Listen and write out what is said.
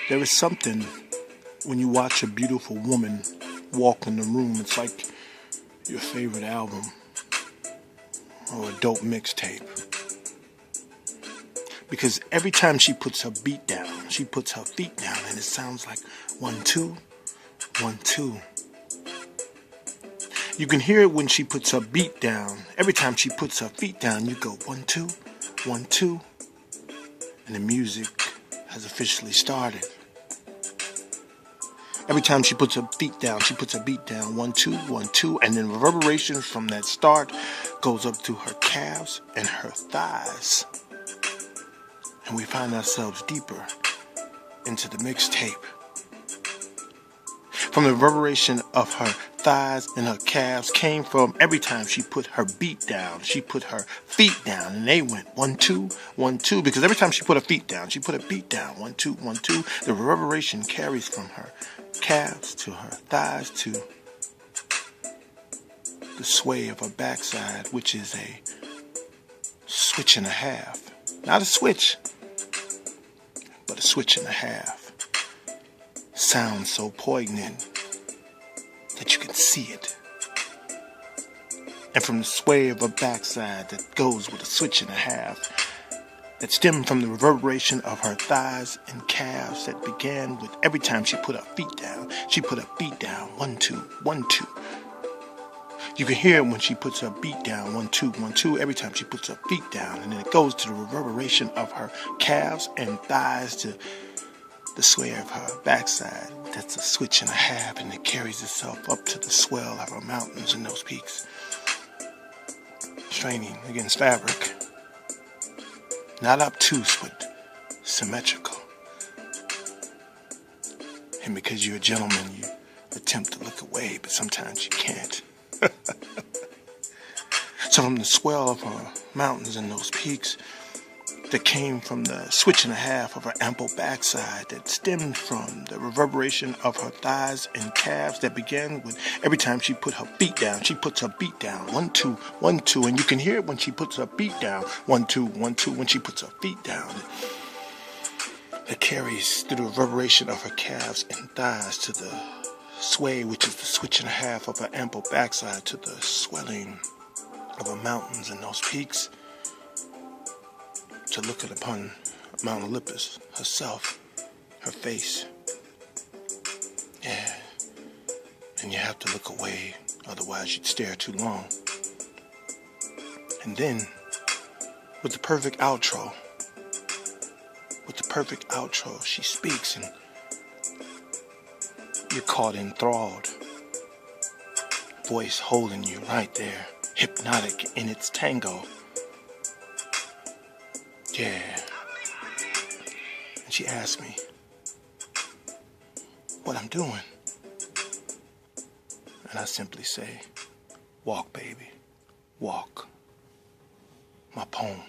There is something when you watch a beautiful woman walk in the room. It's like your favorite album or a dope mixtape. Because every time she puts her beat down, she puts her feet down, and it sounds like 1, 2, 1, 2. You can hear it when she puts her beat down. Every time she puts her feet down, you go 1, 2, 1, 2. And the music has officially started. Every time she puts her feet down, she puts her beat down. 1, 2, 1, 2. And then reverberations from that start goes up to her calves and her thighs. And we find ourselves deeper into the mixtape. From the reverberation of her thighs and her calves came from every time she put her beat down. She put her feet down, and they went 1, 2, 1, 2. Because every time she put her feet down, she put her beat down. 1, 2, 1, 2. The reverberation carries from her calves to her thighs to the sway of her backside, which is a switch and a half. Not a switch, but a switch and a half. Sounds so poignant that you can see it. And from the sway of her backside that goes with a switch and a half, that stemmed from the reverberation of her thighs and calves that began with every time she put her feet down. She put her feet down. 1, 2, 1, 2. You can hear it when she puts her beat down. 1, 2, 1, 2. Every time she puts her feet down. And then it goes to the reverberation of her calves and thighs to the sway of her backside. That's a switch and a half, and it carries itself up to the swell of her mountains and those peaks. Straining against fabric. Not obtuse, but symmetrical. And because you're a gentleman, you attempt to look away, but sometimes you can't. So from the swell of her mountains and those peaks, that came from the switch and a half of her ample backside, that stemmed from the reverberation of her thighs and calves, that began with every time she put her feet down. She puts her beat down. 1, 2, 1, 2. And you can hear it when she puts her beat down. 1, 2, 1, 2. When she puts her feet down. It carries through the reverberation of her calves and thighs to the sway, which is the switch and a half of her ample backside, to the swelling of her mountains and those peaks, to look at upon Mount Olympus herself, her face. Yeah. And you have to look away, otherwise you'd stare too long. And then, with the perfect outro, she speaks and you're caught enthralled. Voice holding you right there, hypnotic in its tango. Yeah. And she asked me what I'm doing. And I simply say, walk, baby, walk. My poem.